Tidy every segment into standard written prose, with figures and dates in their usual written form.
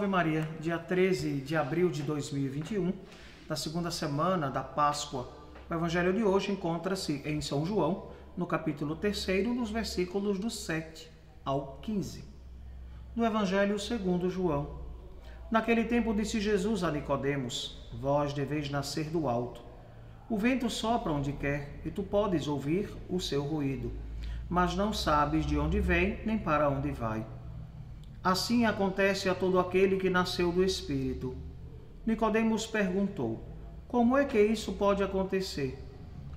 Salve Maria, dia 13 de abril de 2021, da segunda semana da Páscoa. O evangelho de hoje encontra-se em São João, no capítulo 3, nos versículos do 7 ao 15. Do evangelho segundo João. Naquele tempo disse Jesus a Nicodemos: Vós deveis nascer do alto. O vento sopra onde quer, e tu podes ouvir o seu ruído, mas não sabes de onde vem nem para onde vai. Assim acontece a todo aquele que nasceu do Espírito. Nicodemos perguntou: Como é que isso pode acontecer?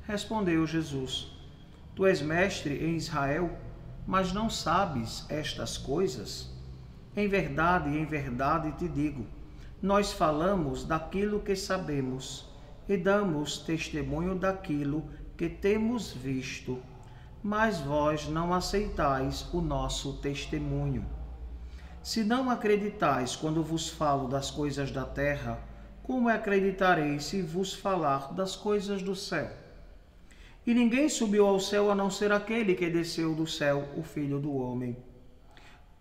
Respondeu Jesus: Tu és mestre em Israel, mas não sabes estas coisas? Em verdade te digo, nós falamos daquilo que sabemos e damos testemunho daquilo que temos visto, mas vós não aceitais o nosso testemunho. Se não acreditais quando vos falo das coisas da terra, como acreditareis se vos falar das coisas do céu? E ninguém subiu ao céu a não ser aquele que desceu do céu, o Filho do Homem.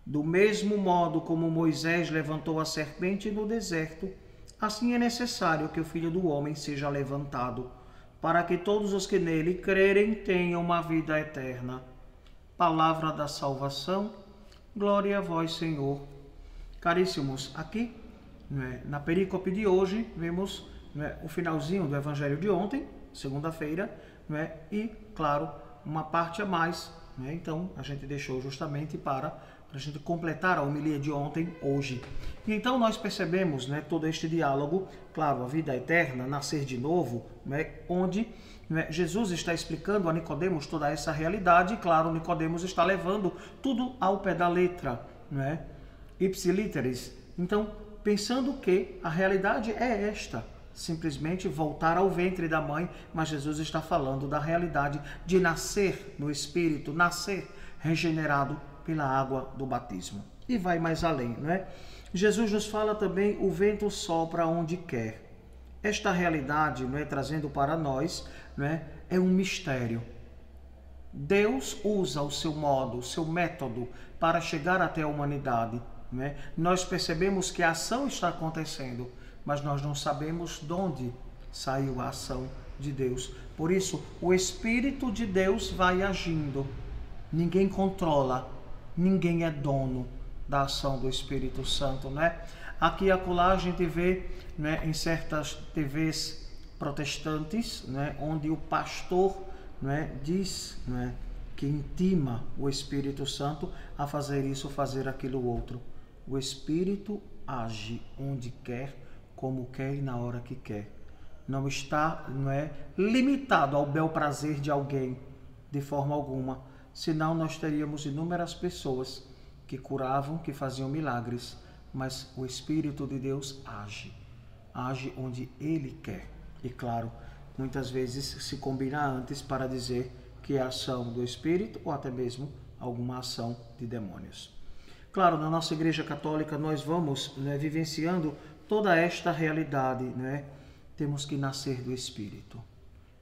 Do mesmo modo como Moisés levantou a serpente no deserto, assim é necessário que o Filho do Homem seja levantado, para que todos os que nele crerem tenham uma vida eterna. Palavra da salvação. Glória a vós, Senhor. Caríssimos, aqui, na perícope de hoje, vemos o finalzinho do evangelho de ontem, segunda-feira, e, claro, uma parte a mais. Então, a gente deixou justamente para a gente completar a homilia de ontem, hoje. E então nós percebemos todo este diálogo, claro, a vida eterna, nascer de novo, onde Jesus está explicando a Nicodemos toda essa realidade, e claro, Nicodemos está levando tudo ao pé da letra, ipsiliteris. Então, pensando que a realidade é esta, simplesmente voltar ao ventre da mãe, mas Jesus está falando da realidade de nascer no Espírito, nascer regenerado pela água do batismo. E vai mais além, Jesus nos fala também: o vento sopra onde quer. Esta realidade, trazendo para nós, é um mistério. Deus usa o seu modo, o seu método para chegar até a humanidade. Nós percebemos que a ação está acontecendo, mas nós não sabemos de onde saiu a ação de Deus. Por isso, o Espírito de Deus vai agindo. Ninguém controla, ninguém é dono da ação do Espírito Santo, Aqui e acolá a gente vê, em certas TVs protestantes, onde o pastor, diz, que intima o Espírito Santo a fazer isso, fazer aquilo outro. O Espírito age onde quer, como quer e na hora que quer. Não está, limitado ao bel prazer de alguém, de forma alguma. Senão nós teríamos inúmeras pessoas que curavam, que faziam milagres. Mas o Espírito de Deus age onde Ele quer. E claro, muitas vezes se combina antes para dizer que é ação do Espírito ou até mesmo alguma ação de demônios. Claro, na nossa Igreja Católica nós vamos vivenciando toda esta realidade, Temos que nascer do Espírito.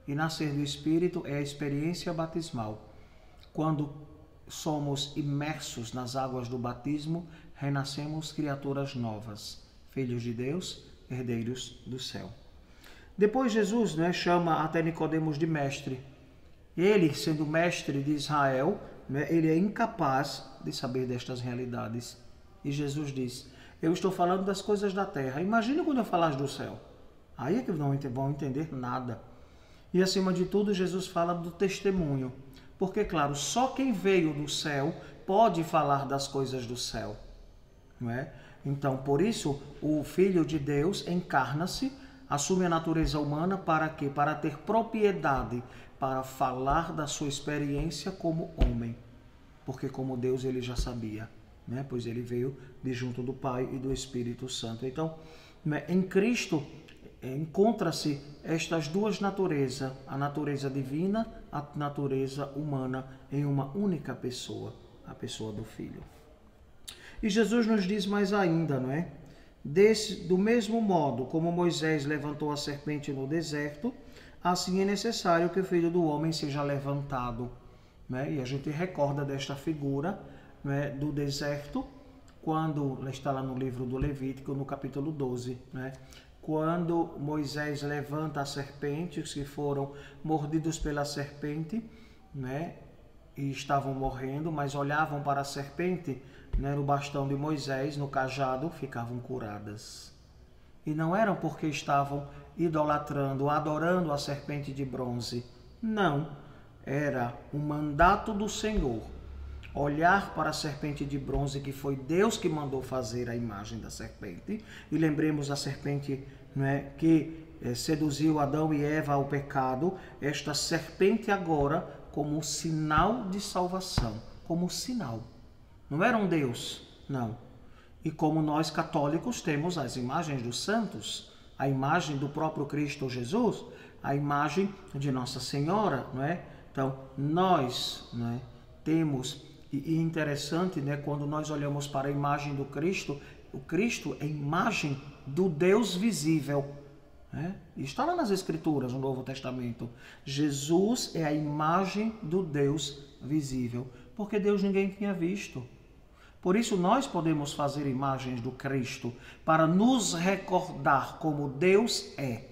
E nascer do Espírito é a experiência batismal. Quando somos imersos nas águas do batismo, renascemos criaturas novas, filhos de Deus, herdeiros do céu. Depois Jesus chama até Nicodemos de mestre. Ele, sendo mestre de Israel, ele é incapaz de saber destas realidades. E Jesus diz: eu estou falando das coisas da terra. Imagine quando eu falar do céu. Aí é que não vão entender nada. E acima de tudo, Jesus fala do testemunho. Porque, claro, só quem veio do céu pode falar das coisas do céu. Então, por isso, o Filho de Deus encarna-se, assume a natureza humana para quê? Para ter propriedade, para falar da sua experiência como homem. Porque como Deus ele já sabia, pois ele veio de junto do Pai e do Espírito Santo. Então, em Cristo encontra-se estas duas naturezas, a natureza divina, a natureza humana, em uma única pessoa, a pessoa do Filho. E Jesus nos diz mais ainda, do mesmo modo como Moisés levantou a serpente no deserto, assim é necessário que o Filho do Homem seja levantado. E a gente recorda desta figura do deserto, quando, está lá no livro do Levítico, no capítulo 12, né? Quando Moisés levanta a serpente, os que foram mordidos pela serpente, né? E estavam morrendo, mas olhavam para a serpente, né? No bastão de Moisés, no cajado, ficavam curadas. E não eram porque estavam idolatrando, adorando a serpente de bronze. Não, era um mandato do Senhor. Olhar para a serpente de bronze, que foi Deus que mandou fazer a imagem da serpente. E lembremos a serpente, né, que seduziu Adão e Eva ao pecado. Esta serpente agora como sinal de salvação, como sinal. Não era um Deus, não. E como nós católicos temos as imagens dos santos, a imagem do próprio Cristo Jesus, a imagem de Nossa Senhora, não é? Então, nós, não é, temos, e interessante, né, quando nós olhamos para a imagem do Cristo, o Cristo é imagem do Deus visível. Né? Está lá nas Escrituras, no Novo Testamento. Jesus é a imagem do Deus visível, porque Deus ninguém tinha visto. Por isso nós podemos fazer imagens do Cristo para nos recordar como Deus é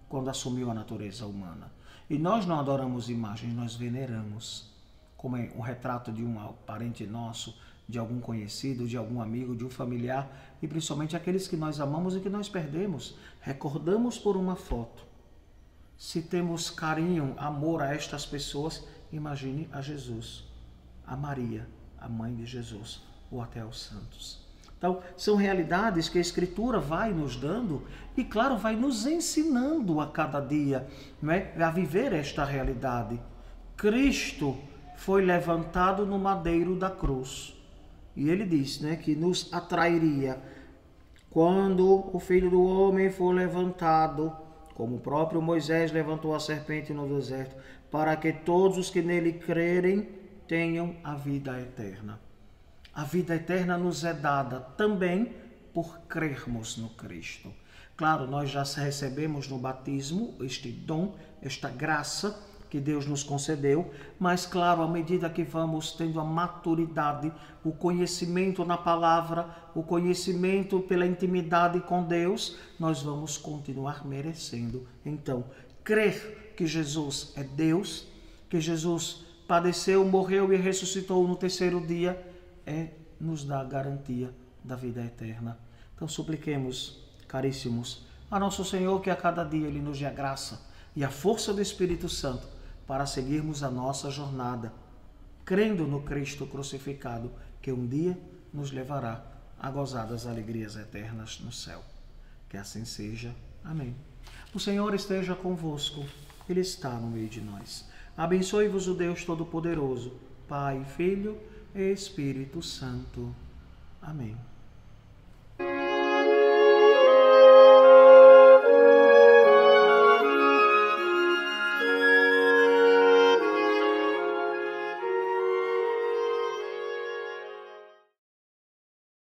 quando assumiu a natureza humana. E nós não adoramos imagens, nós veneramos, como é um retrato de um parente nosso, de algum conhecido, de algum amigo, de um familiar, e principalmente aqueles que nós amamos e que nós perdemos. Recordamos por uma foto. Se temos carinho, amor a estas pessoas, imagine a Jesus, a Maria, a mãe de Jesus, ou até aos santos. Então, são realidades que a Escritura vai nos dando e, claro, vai nos ensinando a cada dia, né, a viver esta realidade. Cristo foi levantado no madeiro da cruz. E ele disse, né, que nos atrairia quando o Filho do Homem for levantado, como o próprio Moisés levantou a serpente no deserto, para que todos os que nele crerem tenham a vida eterna. A vida eterna nos é dada também por crermos no Cristo. Claro, nós já recebemos no batismo este dom, esta graça que Deus nos concedeu, mas claro, à medida que vamos tendo a maturidade, o conhecimento na palavra, o conhecimento pela intimidade com Deus, nós vamos continuar merecendo. Então, crer que Jesus é Deus, que Jesus padeceu, morreu e ressuscitou no terceiro dia, nos dá a garantia da vida eterna. Então supliquemos, caríssimos, a nosso Senhor que a cada dia Ele nos dê a graça e a força do Espírito Santo para seguirmos a nossa jornada, crendo no Cristo crucificado, que um dia nos levará a gozar das alegrias eternas no céu. Que assim seja. Amém. O Senhor esteja convosco, Ele está no meio de nós. Abençoe-vos o Deus Todo-Poderoso, Pai, Filho e Espírito Santo. Amém.